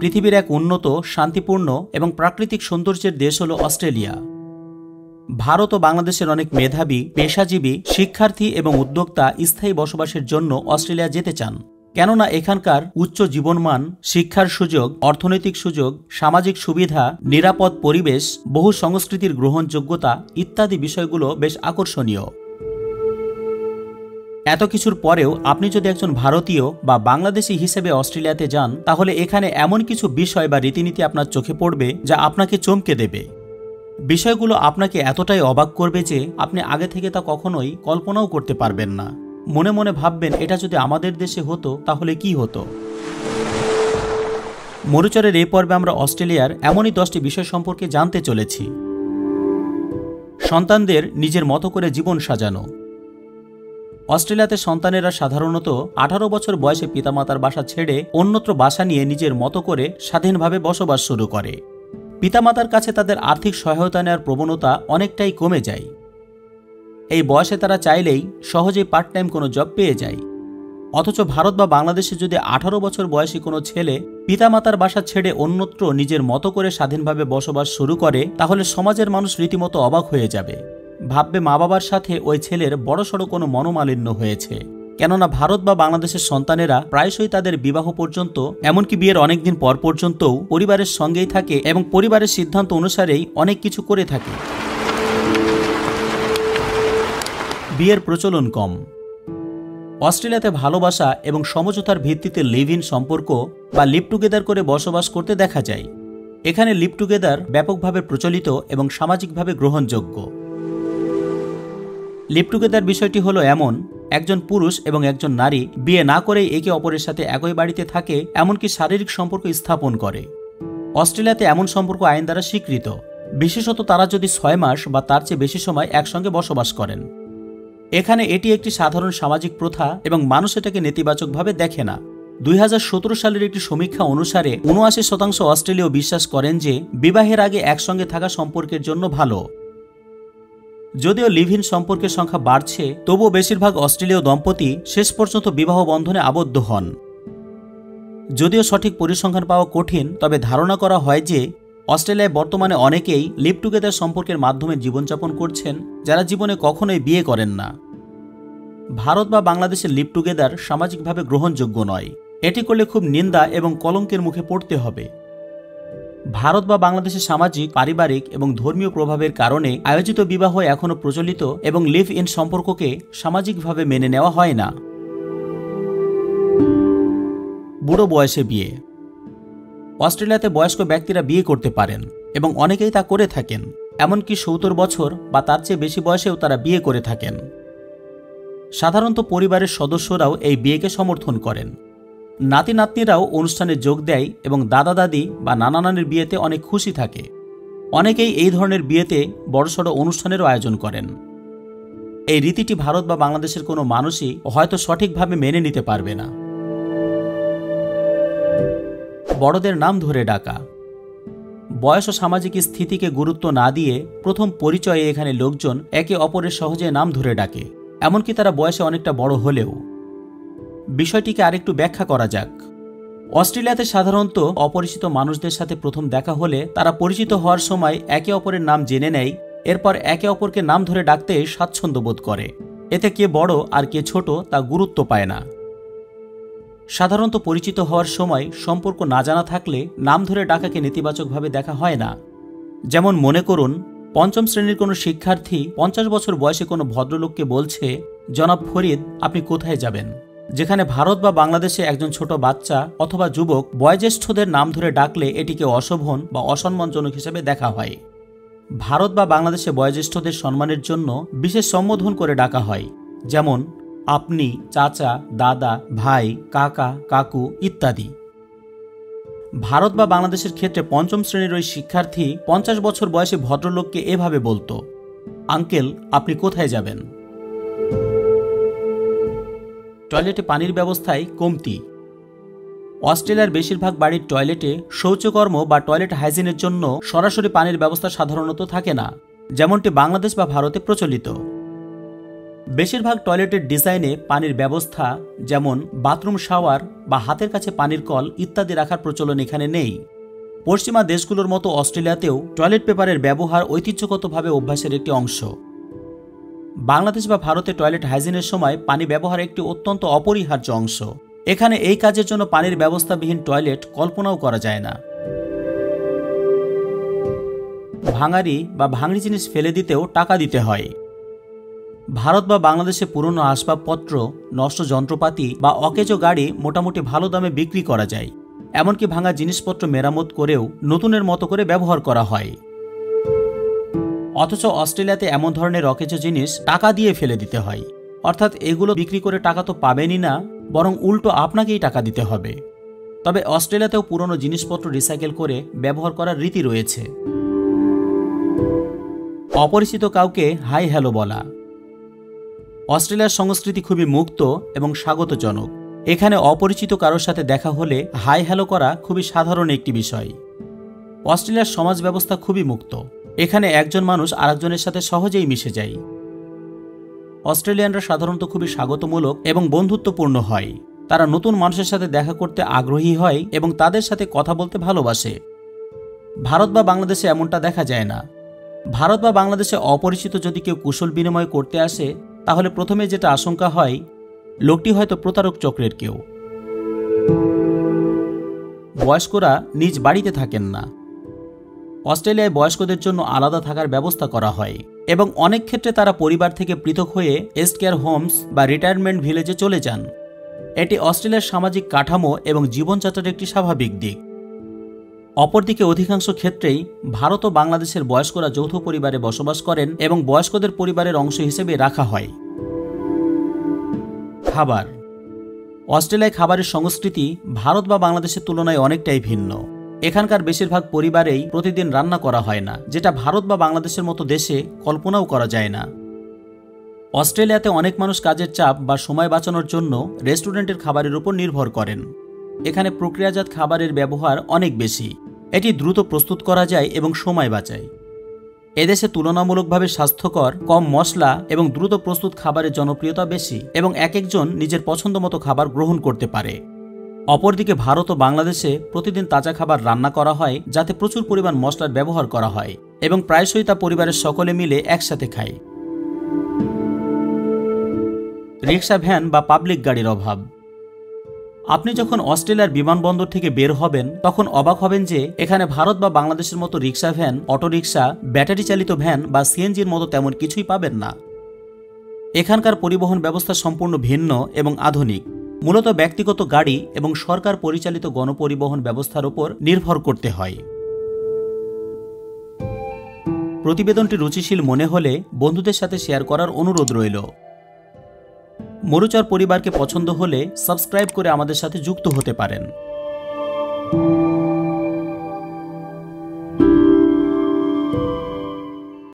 পৃথিবীর এক উন্নত, শান্তিপূর্ণ এবং প্রাকৃতিক সৌন্দর্যের দেশ হল অস্ট্রেলিয়া। ভারত ও বাংলাদেশের অনেক মেধাবী, পেশাজীবী, শিক্ষার্থী এবং উদ্যোক্তা স্থায়ী বসবাসের জন্য অস্ট্রেলিয়া যেতে চান, কেননা এখানকার উচ্চ জীবনমান, শিক্ষার সুযোগ, অর্থনৈতিক সুযোগ, সামাজিক সুবিধা, নিরাপদ পরিবেশ, বহু সংস্কৃতির গ্রহণযোগ্যতা ইত্যাদি বিষয়গুলো বেশ আকর্ষণীয়। এত কিছুর পরেও আপনি যদি একজন ভারতীয় বা বাংলাদেশি হিসেবে অস্ট্রেলিয়াতে যান, তাহলে এখানে এমন কিছু বিষয় বা রীতিনীতি আপনার চোখে পড়বে যা আপনাকে চমকে দেবে। বিষয়গুলো আপনাকে এতটাই অবাক করবে যে আপনি আগে থেকে তা কখনোই কল্পনাও করতে পারবেন না। মনে মনে ভাববেন, এটা যদি আমাদের দেশে হতো তাহলে কি হতো। মরুচরের এই পর্বে আমরা অস্ট্রেলিয়ার এমনই 10টি বিষয় সম্পর্কে জানতে চলেছি। সন্তানদের নিজের মতো করে জীবন সাজানো। অস্ট্রেলিয়াতে সন্তানেরা সাধারণত 18 বছর বয়সে পিতামাতার বাসা ছেড়ে অন্যত্র বাসা নিয়ে নিজের মতো করে স্বাধীনভাবে বসবাস শুরু করে। পিতামাতার কাছে তাদের আর্থিক সহায়তা নেওয়ার প্রবণতা অনেকটাই কমে যায়। এই বয়সে তারা চাইলেই সহজেই পার্ট টাইম কোনো জব পেয়ে যায়। অথচ ভারত বা বাংলাদেশে যদি 18 বছর বয়সী কোনো ছেলে পিতামাতার বাসা ছেড়ে অন্যত্র নিজের মতো করে স্বাধীনভাবে বসবাস শুরু করে, তাহলে সমাজের মানুষ রীতিমতো অবাক হয়ে যাবে। ভাববে মা বাবার সাথে ওই ছেলের বড়সড় কোনো মনোমালিন্য হয়েছে। কেননা ভারত বা বাংলাদেশের সন্তানেরা প্রায়শই তাদের বিবাহ পর্যন্ত, এমনকি বিয়ের অনেকদিন পর পর্যন্তও পরিবারের সঙ্গেই থাকে এবং পরিবারের সিদ্ধান্ত অনুসারেই অনেক কিছু করে থাকে। বিয়ের প্রচলন কম। অস্ট্রেলিয়াতে ভালোবাসা এবং সমঝোতার ভিত্তিতে লিভ ইন সম্পর্ক বা লিভ টুগেদার করে বসবাস করতে দেখা যায়। এখানে লিভ টুগেদার ব্যাপকভাবে প্রচলিত এবং সামাজিকভাবে গ্রহণযোগ্য। লিভ টুগেদার বিষয়টি হলো এমন, একজন পুরুষ এবং একজন নারী বিয়ে না করেই একে অপরের সাথে একই বাড়িতে থাকে, এমনকি শারীরিক সম্পর্ক স্থাপন করে। অস্ট্রেলিয়াতে এমন সম্পর্ক আইন দ্বারা স্বীকৃত, বিশেষত তারা যদি 6 মাস বা তার চেয়ে বেশি সময় একসঙ্গে বসবাস করেন। এখানে এটি একটি সাধারণ সামাজিক প্রথা এবং মানুষ এটাকে নেতিবাচকভাবে দেখে না। 2017 সালের একটি সমীক্ষা অনুসারে 79% অস্ট্রেলীয় বিশ্বাস করেন যে বিবাহের আগে একসঙ্গে থাকা সম্পর্কের জন্য ভালো। যদিও লিভ ইন সম্পর্কের সংখ্যা বাড়ছে, তবুও বেশিরভাগ অস্ট্রেলীয় দম্পতি শেষ পর্যন্ত বিবাহ বন্ধনে আবদ্ধ হন। যদিও সঠিক পরিসংখ্যান পাওয়া কঠিন, তবে ধারণা করা হয় যে অস্ট্রেলিয়ায় বর্তমানে অনেকেই লিভ টুগেদার সম্পর্কের মাধ্যমে জীবনযাপন করছেন, যারা জীবনে কখনোই বিয়ে করেন না। ভারত বা বাংলাদেশের লিভ টুগেদার সামাজিকভাবে গ্রহণযোগ্য নয়। এটি করলে খুব নিন্দা এবং কলঙ্কের মুখে পড়তে হবে। ভারত বা বাংলাদেশের সামাজিক, পারিবারিক এবং ধর্মীয় প্রভাবের কারণে আয়োজিত বিবাহ এখনও প্রচলিত এবং লিভ ইন সম্পর্ককে সামাজিকভাবে মেনে নেওয়া হয় না। বুড়ো বয়সে বিয়ে। অস্ট্রেলিয়াতে বয়স্ক ব্যক্তিরা বিয়ে করতে পারেন এবং অনেকেই তা করে থাকেন, এমনকি 70 বছর বা তার চেয়ে বেশি বয়সেও তারা বিয়ে করে থাকেন। সাধারণত পরিবারের সদস্যরাও এই বিয়েকে সমর্থন করেন। নাতি নাতনিরাও অনুষ্ঠানে যোগ দেয় এবং দাদা দাদি বা নানা নানির বিয়েতে অনেক খুশি থাকে। অনেকেই এই ধরনের বিয়েতে বড়সড় অনুষ্ঠানেরও আয়োজন করেন। এই রীতিটি ভারত বা বাংলাদেশের কোনো মানুষই হয়তো সঠিকভাবে মেনে নিতে পারবে না। বড়দের নাম ধরে ডাকা। বয়স ও সামাজিক স্থিতিকে গুরুত্ব না দিয়ে প্রথম পরিচয়ে এখানে লোকজন একে অপরের সহজে নাম ধরে ডাকে, এমনকি তারা বয়সে অনেকটা বড় হলেও। বিষয়টিকে আরেকটু ব্যাখ্যা করা যাক। অস্ট্রেলিয়াতে সাধারণত অপরিচিত মানুষদের সাথে প্রথম দেখা হলে তারা পরিচিত হওয়ার সময় একে অপরের নাম জেনে নেয়, এরপর একে অপরকে নাম ধরে ডাকতে স্বাচ্ছন্দ্য বোধ করে। এতে কে বড় আর কে ছোট তা গুরুত্ব পায় না। সাধারণত পরিচিত হওয়ার সময় সম্পর্ক না জানা থাকলে নাম ধরে ডাকাকে নেতিবাচকভাবে দেখা হয় না। যেমন মনে করুন, 5ম শ্রেণীর কোনো শিক্ষার্থী 50 বছর বয়সে কোনো ভদ্রলোককে বলছে, জনাব ফরিদ, আপনি কোথায় যাবেন? যেখানে ভারত বা বাংলাদেশে একজন ছোট বাচ্চা অথবা যুবক বয়োজ্যেষ্ঠদের নাম ধরে ডাকলে এটিকে অশোভন বা অসম্মানজনক হিসেবে দেখা হয়। ভারত বা বাংলাদেশে বয়োজ্যেষ্ঠদের সম্মানের জন্য বিশেষ সম্বোধন করে ডাকা হয়, যেমন আপনি, চাচা, দাদা, ভাই, কাকা, কাকু ইত্যাদি। ভারত বা বাংলাদেশের ক্ষেত্রে 5ম শ্রেণীর ওই শিক্ষার্থী 50 বছর বয়সী ভদ্রলোককে এভাবে বলতো, আঙ্কেল, আপনি কোথায় যাবেন? টয়লেটে পানির ব্যবস্থায় কমতি। অস্ট্রেলিয়ার বেশিরভাগ বাড়ির টয়লেটে শৌচকর্ম বা টয়লেট হাইজিনের জন্য সরাসরি পানির ব্যবস্থা সাধারণত থাকে না, যেমনটি বাংলাদেশ বা ভারতে প্রচলিত। বেশিরভাগ টয়লেটের ডিজাইনে পানির ব্যবস্থা, যেমন বাথরুম, শাওয়ার বা হাতের কাছে পানির কল ইত্যাদি রাখার প্রচলন এখানে নেই। পশ্চিমা দেশগুলোর মতো অস্ট্রেলিয়াতেও টয়লেট পেপারের ব্যবহার ঐতিহ্যগতভাবে অভ্যাসের একটি অংশ। বাংলাদেশ বা ভারতে টয়লেট হাইজিনের সময় পানি ব্যবহার একটি অত্যন্ত অপরিহার্য অংশ। এখানে এই কাজের জন্য পানির ব্যবস্থাবিহীন টয়লেট কল্পনাও করা যায় না। ভাঙারি বা ভাঙড়ি জিনিস ফেলে দিতেও টাকা দিতে হয়। ভারত বা বাংলাদেশে পুরনো আসবাবপত্র, নষ্ট যন্ত্রপাতি বা অকেজো গাড়ি মোটামুটি ভালো দামে বিক্রি করা যায়। এমনকি ভাঙা জিনিসপত্র মেরামত করেও নতুনের মতো করে ব্যবহার করা হয়। অথচ অস্ট্রেলিয়াতে এমন ধরনের অকেজো জিনিস টাকা দিয়ে ফেলে দিতে হয়। অর্থাৎ এগুলো বিক্রি করে টাকা তো পাবেনই না, বরং উল্টো আপনাকেই টাকা দিতে হবে। তবে অস্ট্রেলিয়াতেও পুরনো জিনিসপত্র রিসাইকেল করে ব্যবহার করার রীতি রয়েছে। অপরিচিত কাউকে হাই হ্যালো বলা। অস্ট্রেলিয়ার সংস্কৃতি খুবই মুক্ত এবং স্বাগতজনক। এখানে অপরিচিত কারোর সাথে দেখা হলে হাই হ্যালো করা খুবই সাধারণ একটি বিষয়। অস্ট্রেলিয়ার সমাজ ব্যবস্থা খুবই মুক্ত। এখানে একজন মানুষ আরেকজনের সাথে সহজেই মিশে যায়। অস্ট্রেলিয়ানরা সাধারণত খুবই স্বাগতমূলক এবং বন্ধুত্বপূর্ণ হয়। তারা নতুন মানুষের সাথে দেখা করতে আগ্রহী হয় এবং তাদের সাথে কথা বলতে ভালোবাসে। ভারত বা বাংলাদেশে এমনটা দেখা যায় না। ভারত বা বাংলাদেশে অপরিচিত যদি কেউ কুশল বিনিময় করতে আসে, তাহলে প্রথমে যেটা আশঙ্কা হয়, লোকটি হয়তো প্রতারক চক্রের কেউ। বয়স্করা নিজ বাড়িতে থাকেন না। অস্ট্রেলিয়ায় বয়স্কদের জন্য আলাদা থাকার ব্যবস্থা করা হয় এবং অনেক ক্ষেত্রে তারা পরিবার থেকে পৃথক হয়ে এজড কেয়ার হোমস বা রিটায়ারমেন্ট ভিলেজে চলে যান। এটি অস্ট্রেলিয়ার সামাজিক কাঠামো এবং জীবনযাত্রার একটি স্বাভাবিক দিক। অপরদিকে অধিকাংশ ক্ষেত্রেই ভারত ও বাংলাদেশের বয়স্করা যৌথ পরিবারে বসবাস করেন এবং বয়স্কদের পরিবারের অংশ হিসেবে রাখা হয়। খাবার। অস্ট্রেলিয়ায় খাবারের সংস্কৃতি ভারত বা বাংলাদেশের তুলনায় অনেকটাই ভিন্ন। এখানকার বেশিরভাগ পরিবারেই প্রতিদিন রান্না করা হয় না, যেটা ভারত বা বাংলাদেশের মতো দেশে কল্পনাও করা যায় না। অস্ট্রেলিয়াতে অনেক মানুষ কাজের চাপ বা সময় বাঁচানোর জন্য রেস্টুরেন্টের খাবারের উপর নির্ভর করেন। এখানে প্রক্রিয়াজাত খাবারের ব্যবহার অনেক বেশি। এটি দ্রুত প্রস্তুত করা যায় এবং সময় বাঁচায়। এদেশে তুলনামূলকভাবে স্বাস্থ্যকর, কম মশলা এবং দ্রুত প্রস্তুত খাবারের জনপ্রিয়তা বেশি এবং এক একজন নিজের পছন্দমতো খাবার গ্রহণ করতে পারে। অপরদিকে ভারত ও বাংলাদেশে প্রতিদিন তাজা খাবার রান্না করা হয়, যাতে প্রচুর পরিমাণ মশলার ব্যবহার করা হয় এবং প্রায়শই তা পরিবারের সকলে মিলে একসাথে খায়। রিক্সা, ভ্যান বা পাবলিক গাড়ির অভাব। আপনি যখন অস্ট্রেলিয়ার বিমানবন্দর থেকে বের হবেন, তখন অবাক হবেন যে এখানে ভারত বা বাংলাদেশের মতো রিক্সা ভ্যান, অটোরিক্সা, ব্যাটারি চালিত ভ্যান বা সিএনজির মতো তেমন কিছুই পাবেন না। এখানকার পরিবহন ব্যবস্থা সম্পূর্ণ ভিন্ন এবং আধুনিক। মূলত ব্যক্তিগত গাড়ি এবং সরকার পরিচালিত গণপরিবহন ব্যবস্থার উপর নির্ভর করতে হয়। প্রতিবেদনটি রুচিশীল মনে হলে বন্ধুদের সাথে শেয়ার করার অনুরোধ রইল। মরুচর পরিবারকে পছন্দ হলে সাবস্ক্রাইব করে আমাদের সাথে যুক্ত হতে পারেন।